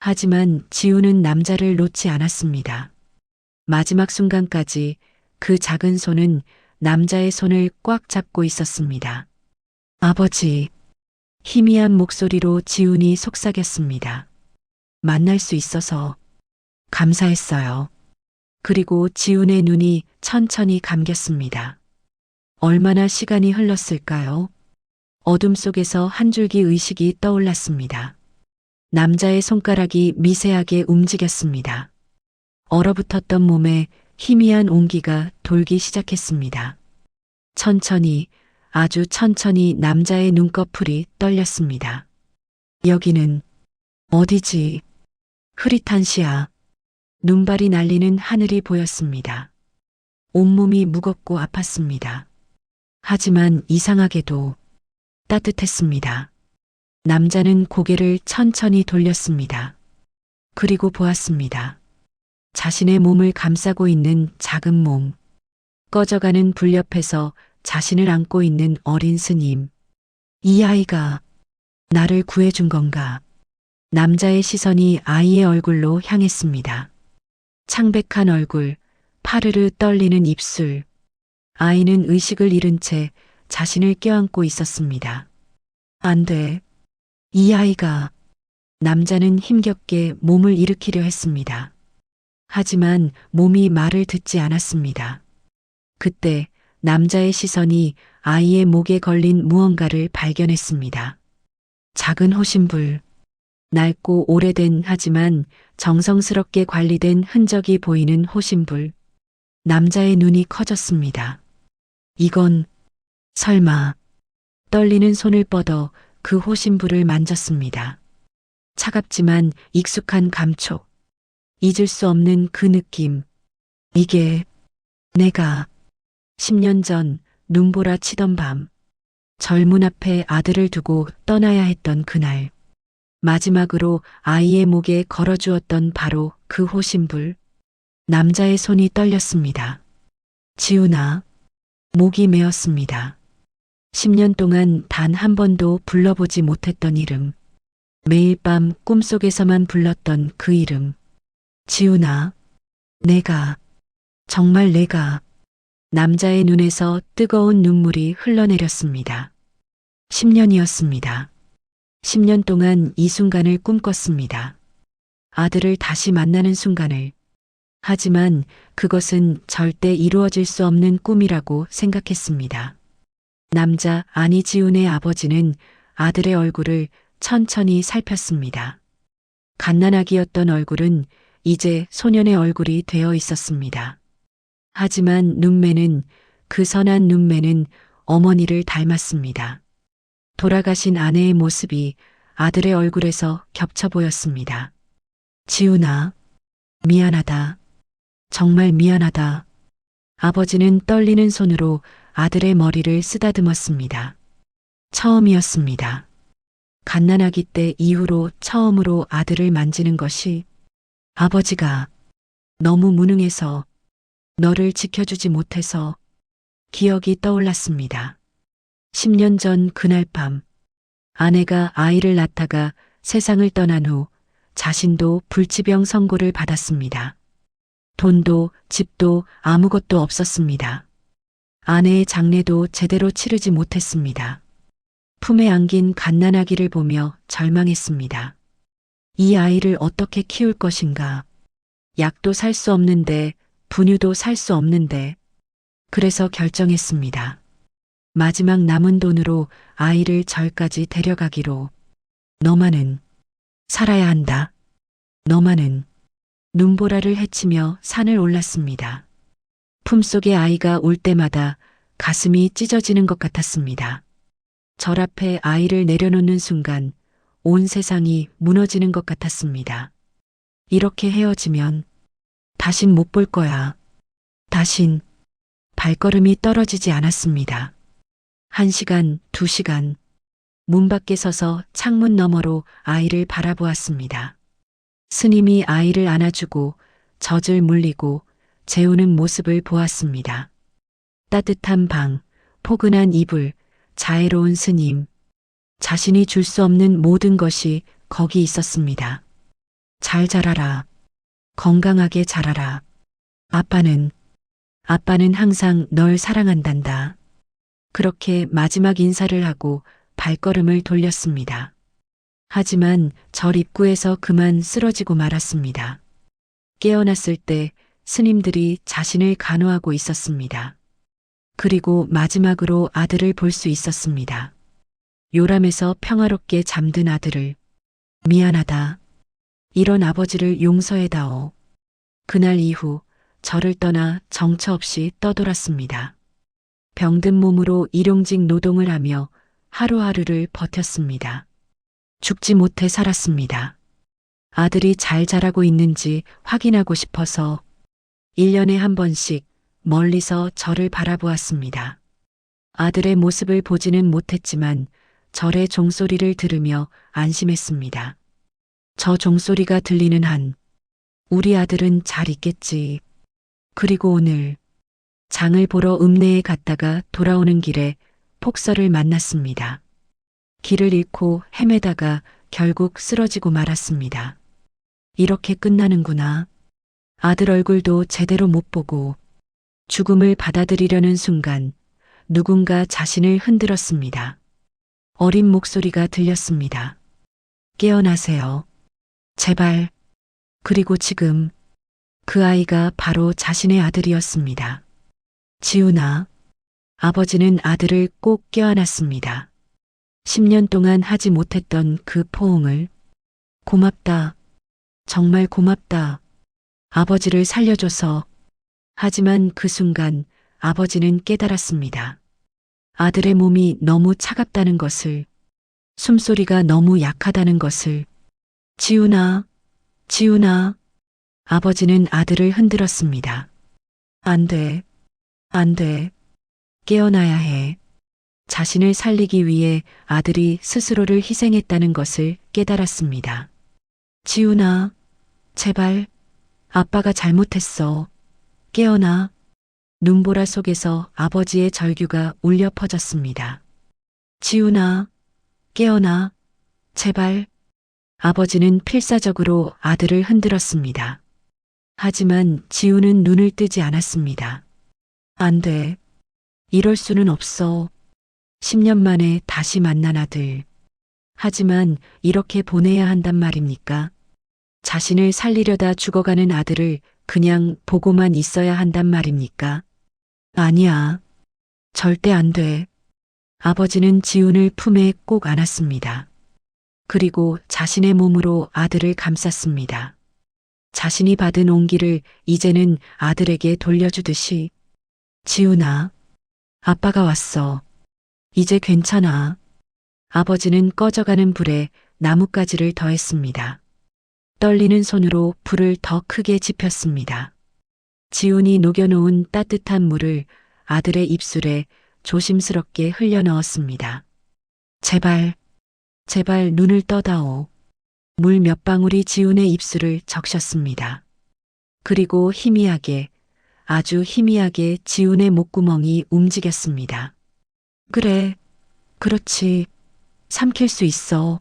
A: 하지만 지우는 남자를 놓지 않았습니다. 마지막 순간까지 그 작은 손은 남자의 손을 꽉 잡고 있었습니다. 아버지, 희미한 목소리로 지훈이 속삭였습니다. 만날 수 있어서 감사했어요. 그리고 지훈의 눈이 천천히 감겼습니다. 얼마나 시간이 흘렀을까요? 어둠 속에서 한 줄기 의식이 떠올랐습니다. 남자의 손가락이 미세하게 움직였습니다. 얼어붙었던 몸에 희미한 온기가 돌기 시작했습니다. 천천히, 아주 천천히 남자의 눈꺼풀이 떨렸습니다. 여기는 어디지? 흐릿한 시야. 눈발이 날리는 하늘이 보였습니다. 온몸이 무겁고 아팠습니다. 하지만 이상하게도 따뜻했습니다. 남자는 고개를 천천히 돌렸습니다. 그리고 보았습니다. 자신의 몸을 감싸고 있는 작은 몸. 꺼져가는 불 옆에서 자신을 안고 있는 어린 스님. 이 아이가 나를 구해준 건가? 남자의 시선이 아이의 얼굴로 향했습니다. 창백한 얼굴, 파르르 떨리는 입술. 아이는 의식을 잃은 채 자신을 껴안고 있었습니다. 안 돼. 이 아이가. 남자는 힘겹게 몸을 일으키려 했습니다. 하지만 몸이 말을 듣지 않았습니다. 그때 남자의 시선이 아이의 목에 걸린 무언가를 발견했습니다. 작은 호신불. 낡고 오래된 하지만 정성스럽게 관리된 흔적이 보이는 호신불. 남자의 눈이 커졌습니다. 이건 설마. 떨리는 손을 뻗어 그 호신불을 만졌습니다. 차갑지만 익숙한 감촉. 잊을 수 없는 그 느낌. 이게 내가 10년 전 눈보라 치던 밤. 절문 앞에 아들을 두고 떠나야 했던 그날. 마지막으로 아이의 목에 걸어주었던 바로 그 호신불. 남자의 손이 떨렸습니다. 지훈아. 목이 메었습니다. 10년 동안 단 한 번도 불러보지 못했던 이름. 매일 밤 꿈속에서만 불렀던 그 이름. 지훈아. 내가. 정말 내가. 남자의 눈에서 뜨거운 눈물이 흘러내렸습니다. 10년이었습니다. 10년 동안 이 순간을 꿈꿨습니다. 아들을 다시 만나는 순간을. 하지만 그것은 절대 이루어질 수 없는 꿈이라고 생각했습니다. 남자 안희지훈의 아버지는 아들의 얼굴을 천천히 살폈습니다. 갓난아기였던 얼굴은 이제 소년의 얼굴이 되어 있었습니다. 하지만 눈매는, 그 선한 눈매는 어머니를 닮았습니다. 돌아가신 아내의 모습이 아들의 얼굴에서 겹쳐 보였습니다. 지훈아, 미안하다. 정말 미안하다. 아버지는 떨리는 손으로 아들의 머리를 쓰다듬었습니다. 처음이었습니다. 갓난아기 때 이후로 처음으로 아들을 만지는 것이. 아버지가 너무 무능해서, 너를 지켜주지 못해서. 기억이 떠올랐습니다. 10년 전 그날 밤, 아내가 아이를 낳다가 세상을 떠난 후 자신도 불치병 선고를 받았습니다. 돈도 집도 아무것도 없었습니다. 아내의 장례도 제대로 치르지 못했습니다. 품에 안긴 갓난아기를 보며 절망했습니다. 이 아이를 어떻게 키울 것인가. 약도 살 수 없는데, 분유도 살 수 없는데. 그래서 결정했습니다. 마지막 남은 돈으로 아이를 절까지 데려가기로. 너만은 살아야 한다. 너만은. 눈보라를 헤치며 산을 올랐습니다. 품속에 아이가 올 때마다 가슴이 찢어지는 것 같았습니다. 절 앞에 아이를 내려놓는 순간 온 세상이 무너지는 것 같았습니다. 이렇게 헤어지면 다신 못 볼 거야. 다신. 발걸음이 떨어지지 않았습니다. 1시간, 2시간. 문 밖에 서서 창문 너머로 아이를 바라보았습니다. 스님이 아이를 안아주고 젖을 물리고 재우는 모습을 보았습니다. 따뜻한 방, 포근한 이불, 자애로운 스님. 자신이 줄 수 없는 모든 것이 거기 있었습니다. 잘 자라라. 건강하게 자라라. 아빠는 항상 널 사랑한단다. 그렇게 마지막 인사를 하고 발걸음을 돌렸습니다. 하지만 절 입구에서 그만 쓰러지고 말았습니다. 깨어났을 때 스님들이 자신을 간호하고 있었습니다. 그리고 마지막으로 아들을 볼 수 있었습니다. 요람에서 평화롭게 잠든 아들을. 미안하다. 이런 아버지를 용서해다오. 그날 이후 저를 떠나 정처 없이 떠돌았습니다. 병든 몸으로 일용직 노동을 하며 하루하루를 버텼습니다. 죽지 못해 살았습니다. 아들이 잘 자라고 있는지 확인하고 싶어서 1년에 한 번씩 멀리서 저를 바라보았습니다. 아들의 모습을 보지는 못했지만 절의 종소리를 들으며 안심했습니다. 저 종소리가 들리는 한 우리 아들은 잘 있겠지. 그리고 오늘 장을 보러 읍내에 갔다가 돌아오는 길에 폭설을 만났습니다. 길을 잃고 헤매다가 결국 쓰러지고 말았습니다. 이렇게 끝나는구나. 아들 얼굴도 제대로 못 보고 죽음을 받아들이려는 순간 누군가 자신을 흔들었습니다. 어린 목소리가 들렸습니다. 깨어나세요. 제발. 그리고 지금 그 아이가 바로 자신의 아들이었습니다. 지훈아. 아버지는 아들을 꼭 껴안았습니다. 10년 동안 하지 못했던 그 포옹을. 고맙다. 정말 고맙다. 아버지를 살려줘서. 하지만 그 순간 아버지는 깨달았습니다. 아들의 몸이 너무 차갑다는 것을, 숨소리가 너무 약하다는 것을. 지훈아, 지훈아. 아버지는 아들을 흔들었습니다. 안 돼, 안 돼. 깨어나야 해. 자신을 살리기 위해 아들이 스스로를 희생했다는 것을 깨달았습니다. 지훈아, 제발. 아빠가 잘못했어. 깨어나. 눈보라 속에서 아버지의 절규가 울려 퍼졌습니다. 지훈아, 깨어나. 제발. 아버지는 필사적으로 아들을 흔들었습니다. 하지만 지훈은 눈을 뜨지 않았습니다. 안 돼. 이럴 수는 없어. 10년 만에 다시 만난 아들. 하지만 이렇게 보내야 한단 말입니까? 자신을 살리려다 죽어가는 아들을 그냥 보고만 있어야 한단 말입니까? 아니야. 절대 안 돼. 아버지는 지훈을 품에 꼭 안았습니다. 그리고 자신의 몸으로 아들을 감쌌습니다. 자신이 받은 온기를 이제는 아들에게 돌려주듯이. 지훈아, 아빠가 왔어. 이제 괜찮아. 아버지는 꺼져가는 불에 나뭇가지를 더했습니다. 떨리는 손으로 불을 더 크게 지폈습니다. 지훈이 녹여놓은 따뜻한 물을 아들의 입술에 조심스럽게 흘려 넣었습니다. 제발, 제발 눈을 떠다오. 물 몇 방울이 지훈의 입술을 적셨습니다. 그리고 희미하게, 아주 희미하게 지훈의 목구멍이 움직였습니다. 그래, 그렇지. 삼킬 수 있어.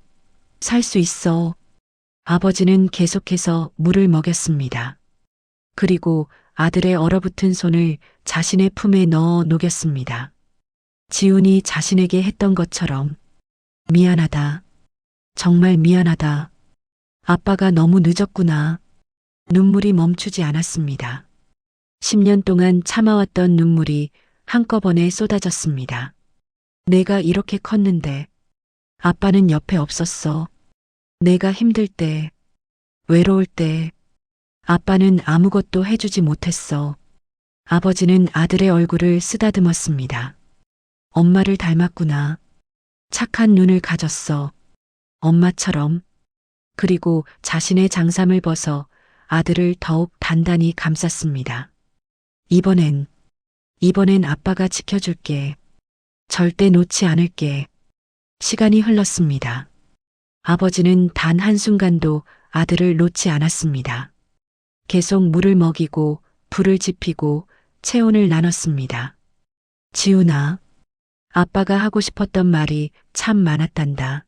A: 살 수 있어. 아버지는 계속해서 물을 먹였습니다. 그리고 아들의 얼어붙은 손을 자신의 품에 넣어 녹였습니다. 지훈이 자신에게 했던 것처럼. 미안하다. 정말 미안하다. 아빠가 너무 늦었구나. 눈물이 멈추지 않았습니다. 10년 동안 참아왔던 눈물이 한꺼번에 쏟아졌습니다. 내가 이렇게 컸는데 아빠는 옆에 없었어. 내가 힘들 때, 외로울 때 아빠는 아무것도 해주지 못했어. 아버지는 아들의 얼굴을 쓰다듬었습니다. 엄마를 닮았구나. 착한 눈을 가졌어. 엄마처럼. 그리고 자신의 장삼을 벗어 아들을 더욱 단단히 감쌌습니다. 이번엔 아빠가 지켜줄게. 절대 놓지 않을게. 시간이 흘렀습니다. 아버지는 단 한순간도 아들을 놓지 않았습니다. 계속 물을 먹이고 불을 지피고 체온을 나눴습니다. 지훈아, 아빠가 하고 싶었던 말이 참 많았단다.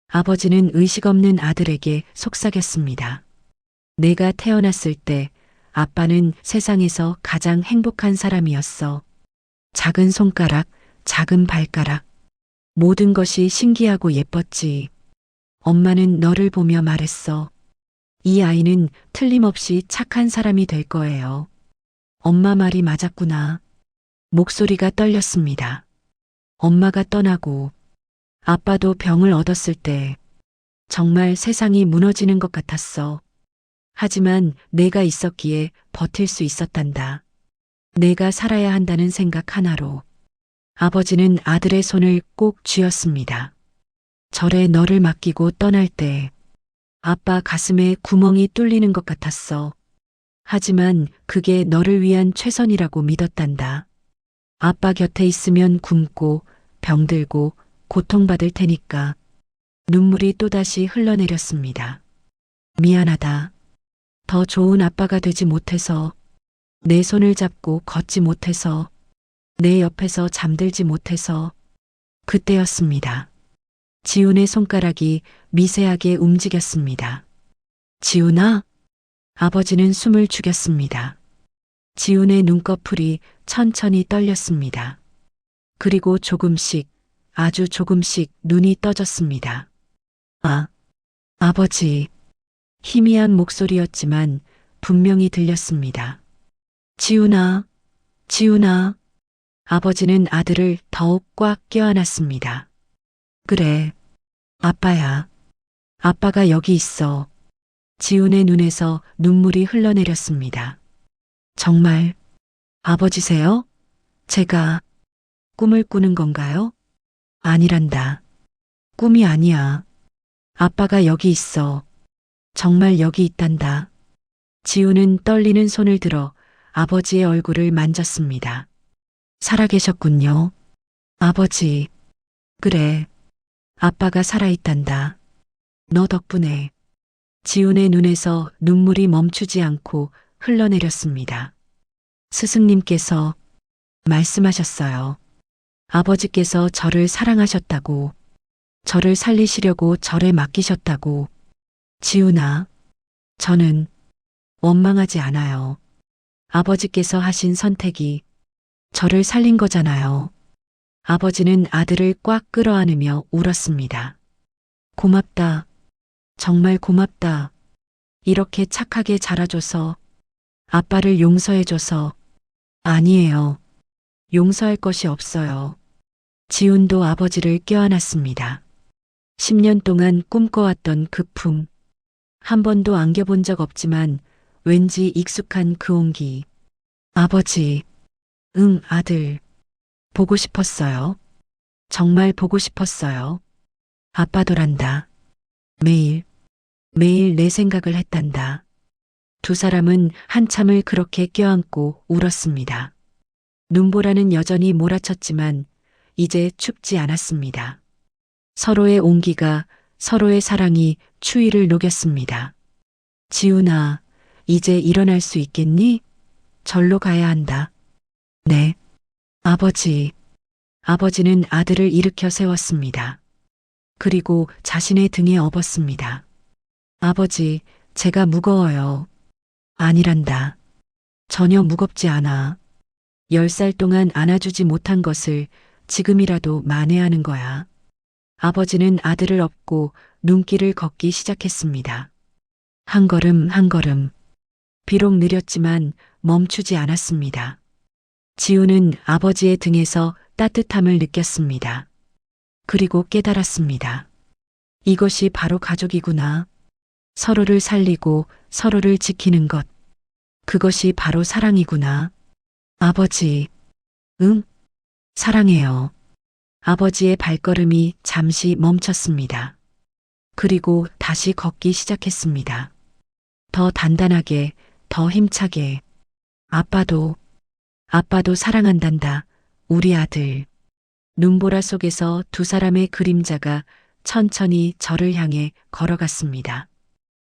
A: 아버지는 의식 없는 아들에게 속삭였습니다. 내가 태어났을 때 아빠는 세상에서 가장 행복한 사람이었어. 작은 손가락, 작은 발가락. 모든 것이 신기하고 예뻤지. 엄마는 너를 보며 말했어. 이 아이는 틀림없이 착한 사람이 될 거예요. 엄마 말이 맞았구나. 목소리가 떨렸습니다. 엄마가 떠나고 아빠도 병을 얻었을 때 정말 세상이 무너지는 것 같았어. 하지만 내가 있었기에 버틸 수 있었단다. 내가 살아야 한다는 생각 하나로. 아버지는 아들의 손을 꼭 쥐었습니다. 절에 너를 맡기고 떠날 때 아빠 가슴에 구멍이 뚫리는 것 같았어. 하지만 그게 너를 위한 최선이라고 믿었단다. 아빠 곁에 있으면 굶고 병들고 고통받을 테니까. 눈물이 또다시 흘러내렸습니다. 미안하다. 더 좋은 아빠가 되지 못해서, 내 손을 잡고 걷지 못해서, 내 옆에서 잠들지 못해서. 그때였습니다. 지훈의 손가락이 미세하게 움직였습니다. 지훈아? 아버지는 숨을 죽였습니다. 지훈의 눈꺼풀이 천천히 떨렸습니다. 그리고 조금씩, 아주 조금씩 눈이 떠졌습니다. 아버지. 희미한 목소리였지만 분명히 들렸습니다. 지훈아, 지훈아. 아버지는 아들을 더욱 꽉 껴안았습니다. 그래, 아빠야. 아빠가 여기 있어. 지훈의 눈에서 눈물이 흘러내렸습니다. 정말 아버지세요? 제가 꿈을 꾸는 건가요? 아니란다. 꿈이 아니야. 아빠가 여기 있어. 정말 여기 있단다. 지훈은 떨리는 손을 들어 아버지의 얼굴을 만졌습니다. 살아계셨군요. 아버지. 그래. 아빠가 살아있단다. 너 덕분에. 지훈의 눈에서 눈물이 멈추지 않고 흘러내렸습니다. 스승님께서 말씀하셨어요. 아버지께서 저를 사랑하셨다고, 저를 살리시려고 절에 맡기셨다고. 지훈아, 저는 원망하지 않아요. 아버지께서 하신 선택이 저를 살린 거잖아요. 아버지는 아들을 꽉 끌어안으며 울었습니다. 고맙다. 정말 고맙다. 이렇게 착하게 자라줘서, 아빠를 용서해줘서. 아니에요. 용서할 것이 없어요. 지훈도 아버지를 껴안았습니다. 10년 동안 꿈꿔왔던 그 품. 한 번도 안겨본 적 없지만 왠지 익숙한 그 온기. 아버지. 응, 아들. 보고 싶었어요. 정말 보고 싶었어요. 아빠도란다. 매일, 매일 내 생각을 했단다. 두 사람은 한참을 그렇게 껴안고 울었습니다. 눈보라는 여전히 몰아쳤지만 이제 춥지 않았습니다. 서로의 온기가, 서로의 사랑이 추위를 녹였습니다. 지훈아, 이제 일어날 수 있겠니? 절로 가야 한다. 네. 아버지. 아버지는 아들을 일으켜 세웠습니다. 그리고 자신의 등에 업었습니다. 아버지, 제가 무거워요. 아니란다. 전혀 무겁지 않아. 10살 동안 안아주지 못한 것을 지금이라도 만회하는 거야. 아버지는 아들을 업고 눈길을 걷기 시작했습니다. 한 걸음 한 걸음. 비록 느렸지만 멈추지 않았습니다. 지훈은 아버지의 등에서 따뜻함을 느꼈습니다. 그리고 깨달았습니다. 이것이 바로 가족이구나. 서로를 살리고 서로를 지키는 것. 그것이 바로 사랑이구나. 아버지. 응? 사랑해요. 아버지의 발걸음이 잠시 멈췄습니다. 그리고 다시 걷기 시작했습니다. 더 단단하게, 더 힘차게. 아빠도 사랑한단다. 우리 아들. 눈보라 속에서 두 사람의 그림자가 천천히 저를 향해 걸어갔습니다.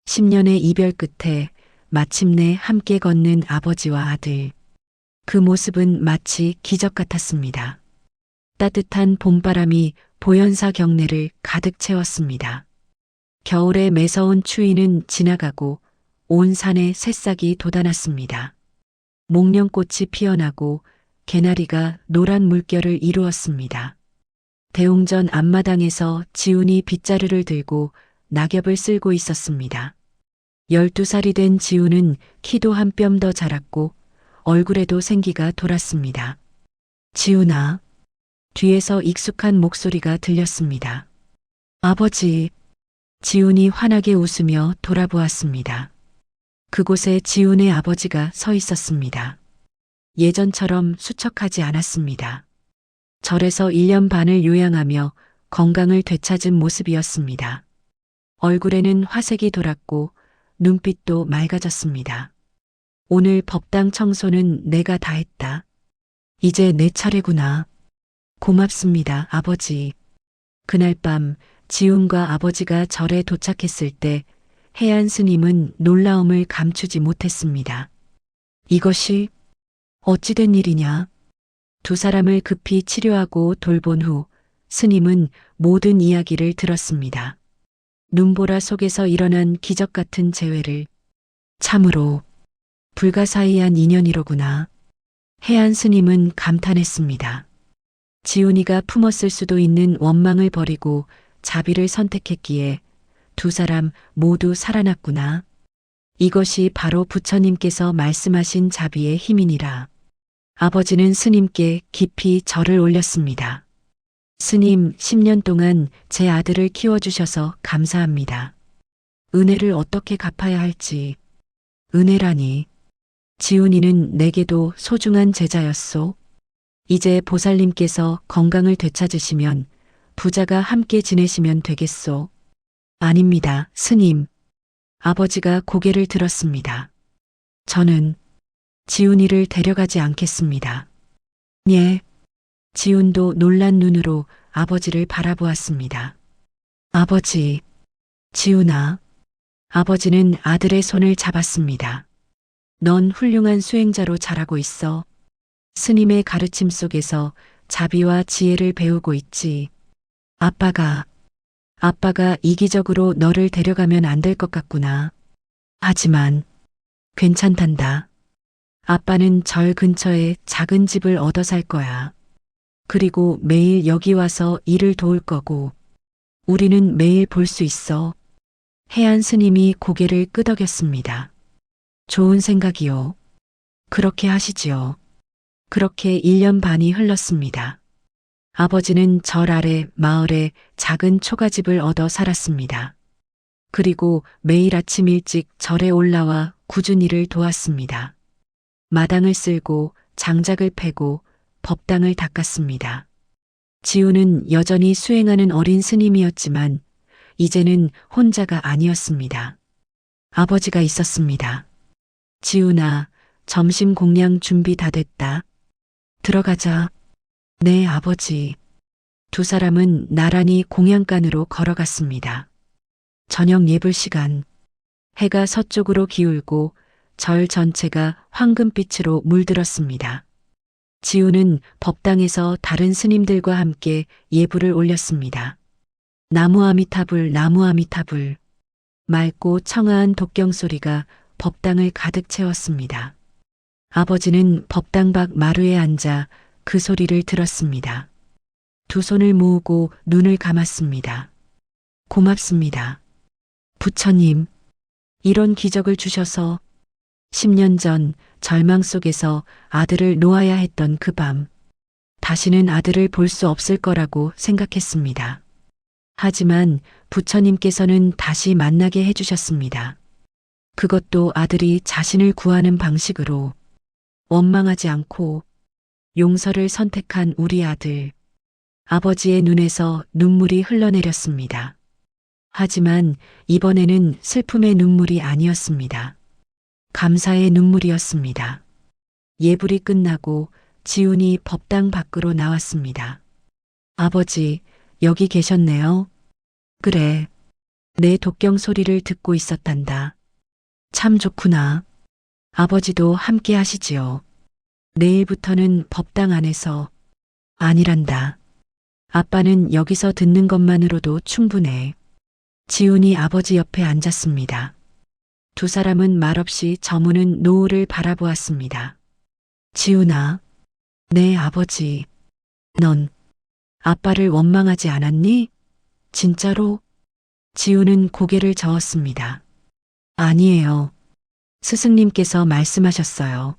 A: 10년의 이별 끝에 마침내 함께 걷는 아버지와 아들. 그 모습은 마치 기적 같았습니다. 따뜻한 봄바람이 보현사 경내를 가득 채웠습니다. 겨울의 매서운 추위는 지나가고 온 산에 새싹이 돋아났습니다. 목련꽃이 피어나고 개나리가 노란 물결을 이루었습니다. 대웅전 앞마당에서 지훈이 빗자루를 들고 낙엽을 쓸고 있었습니다. 12살이 된 지훈은 키도 한 뼘 더 자랐고 얼굴에도 생기가 돌았습니다. 지훈아. 뒤에서 익숙한 목소리가 들렸습니다. 아버지. 지훈이 환하게 웃으며 돌아보았습니다. 그곳에 지훈의 아버지가 서 있었습니다. 예전처럼 수척하지 않았습니다. 절에서 1년 반을 요양하며 건강을 되찾은 모습이었습니다. 얼굴에는 화색이 돌았고 눈빛도 맑아졌습니다. 오늘 법당 청소는 내가 다 했다. 이제 내 차례구나. 고맙습니다, 아버지. 그날 밤 지훈과 아버지가 절에 도착했을 때 해안 스님은 놀라움을 감추지 못했습니다. 이것이 어찌된 일이냐? 두 사람을 급히 치료하고 돌본 후 스님은 모든 이야기를 들었습니다. 눈보라 속에서 일어난 기적 같은 재회를. 참으로 불가사의한 인연이로구나. 해안 스님은 감탄했습니다. 지훈이가 품었을 수도 있는 원망을 버리고 자비를 선택했기에 두 사람 모두 살아났구나. 이것이 바로 부처님께서 말씀하신 자비의 힘이니라. 아버지는 스님께 깊이 절을 올렸습니다. 스님, 10년 동안 제 아들을 키워주셔서 감사합니다. 은혜를 어떻게 갚아야 할지. 은혜라니. 지훈이는 내게도 소중한 제자였소. 이제 보살님께서 건강을 되찾으시면 부자가 함께 지내시면 되겠소. 아닙니다, 스님. 아버지가 고개를 들었습니다. 저는 지훈이를 데려가지 않겠습니다. 예. 지훈도 놀란 눈으로 아버지를 바라보았습니다. 아버지. 지훈아. 아버지는 아들의 손을 잡았습니다. 넌 훌륭한 수행자로 자라고 있어. 스님의 가르침 속에서 자비와 지혜를 배우고 있지. 아빠가 이기적으로 너를 데려가면 안 될 것 같구나. 하지만 괜찮단다. 아빠는 절 근처에 작은 집을 얻어 살 거야. 그리고 매일 여기 와서 일을 도울 거고 우리는 매일 볼 수 있어. 해안 스님이 고개를 끄덕였습니다. 좋은 생각이요. 그렇게 하시지요. 그렇게 1년 반이 흘렀습니다. 아버지는 절 아래 마을에 작은 초가집을 얻어 살았습니다. 그리고 매일 아침 일찍 절에 올라와 꾸준히 일을 도왔습니다. 마당을 쓸고 장작을 패고 법당을 닦았습니다. 지훈은 여전히 수행하는 어린 스님이었지만 이제는 혼자가 아니었습니다. 아버지가 있었습니다. 지훈아, 점심 공양 준비 다 됐다. 들어가자. 네, 아버지. 두 사람은 나란히 공양간으로 걸어갔습니다. 저녁 예불 시간. 해가 서쪽으로 기울고 절 전체가 황금빛으로 물들었습니다. 지훈은 법당에서 다른 스님들과 함께 예불을 올렸습니다. 나무 아미타불, 나무 아미타불. 맑고 청아한 독경 소리가 법당을 가득 채웠습니다. 아버지는 법당 밖 마루에 앉아 그 소리를 들었습니다. 두 손을 모으고 눈을 감았습니다. 고맙습니다. 부처님, 이런 기적을 주셔서 10년 전 절망 속에서 아들을 놓아야 했던 그 밤, 다시는 아들을 볼 수 없을 거라고 생각했습니다. 하지만 부처님께서는 다시 만나게 해주셨습니다. 그것도 아들이 자신을 구하는 방식으로. 원망하지 않고 용서를 선택한 우리 아들. 아버지의 눈에서 눈물이 흘러내렸습니다. 하지만 이번에는 슬픔의 눈물이 아니었습니다. 감사의 눈물이었습니다. 예불이 끝나고 지훈이 법당 밖으로 나왔습니다. 아버지, 여기 계셨네요. 그래. 내 독경 소리를 듣고 있었단다. 참 좋구나. 아버지도 함께 하시지요. 내일부터는 법당 안에서. 아니란다. 아빠는 여기서 듣는 것만으로도 충분해. 지훈이 아버지 옆에 앉았습니다. 두 사람은 말없이 저무는 노을을 바라보았습니다. 지훈아, 내 아버지, 넌 아빠를 원망하지 않았니? 진짜로? 지훈은 고개를 저었습니다. 아니에요. 스승님께서 말씀하셨어요.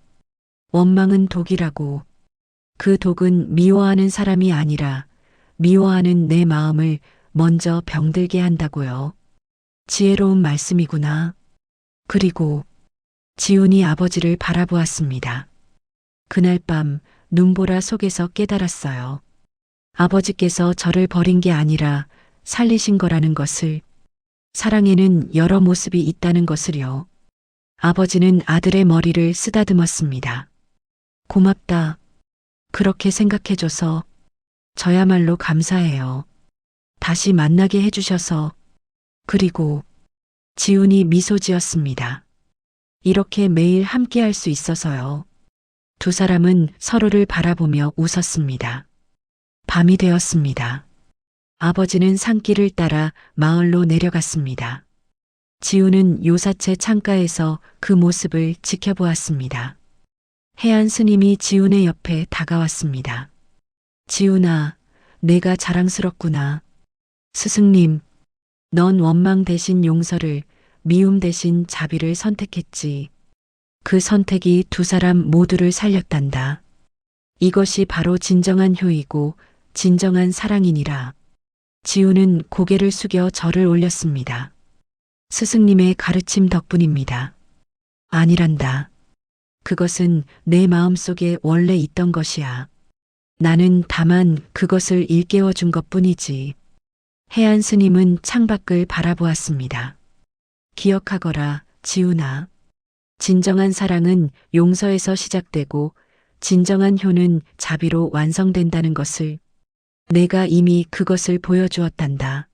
A: 원망은 독이라고. 그 독은 미워하는 사람이 아니라 미워하는 내 마음을 먼저 병들게 한다고요. 지혜로운 말씀이구나. 그리고 지훈이 아버지를 바라보았습니다. 그날 밤 눈보라 속에서 깨달았어요. 아버지께서 저를 버린 게 아니라 살리신 거라는 것을, 사랑에는 여러 모습이 있다는 것을요. 아버지는 아들의 머리를 쓰다듬었습니다. 고맙다. 그렇게 생각해줘서 저야말로 감사해요. 다시 만나게 해주셔서. 그리고 지훈이 미소 지었습니다. 이렇게 매일 함께 할 수 있어서요. 두 사람은 서로를 바라보며 웃었습니다. 밤이 되었습니다. 아버지는 산길을 따라 마을로 내려갔습니다. 지훈은 요사채 창가에서 그 모습을 지켜보았습니다. 해안 스님이 지훈의 옆에 다가왔습니다. 지훈아, 내가 자랑스럽구나. 스승님, 넌 원망 대신 용서를, 미움 대신 자비를 선택했지. 그 선택이 두 사람 모두를 살렸단다. 이것이 바로 진정한 효이고 진정한 사랑이니라. 지훈은 고개를 숙여 절을 올렸습니다. 스승님의 가르침 덕분입니다. 아니란다. 그것은 내 마음속에 원래 있던 것이야. 나는 다만 그것을 일깨워 준 것뿐이지. 해안 스님은 창밖을 바라보았습니다. 기억하거라, 지훈아. 진정한 사랑은 용서에서 시작되고 진정한 효는 자비로 완성된다는 것을, 내가 이미 그것을 보여주었단다.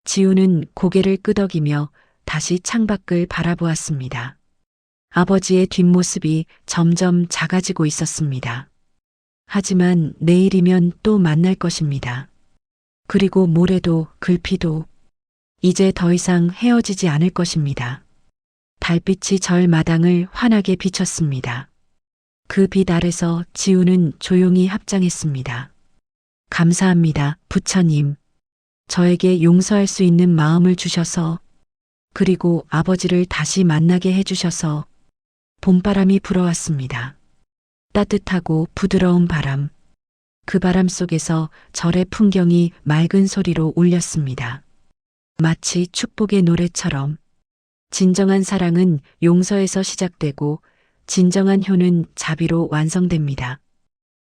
A: 지훈은 고개를 끄덕이며 다시 창밖을 바라보았습니다. 아버지의 뒷모습이 점점 작아지고 있었습니다. 하지만 내일이면 또 만날 것입니다. 그리고 모레도, 글피도. 이제 더 이상 헤어지지 않을 것입니다. 달빛이 절 마당을 환하게 비췄습니다. 그 빛 아래서 지훈은 조용히 합장했습니다. 감사합니다, 부처님. 저에게 용서할 수 있는 마음을 주셔서, 그리고 아버지를 다시 만나게 해주셔서. 봄바람이 불어왔습니다. 따뜻하고 부드러운 바람. 그 바람 속에서 절의 풍경이 맑은 소리로 울렸습니다. 마치 축복의 노래처럼. 진정한 사랑은 용서에서 시작되고 진정한 효는 자비로 완성됩니다.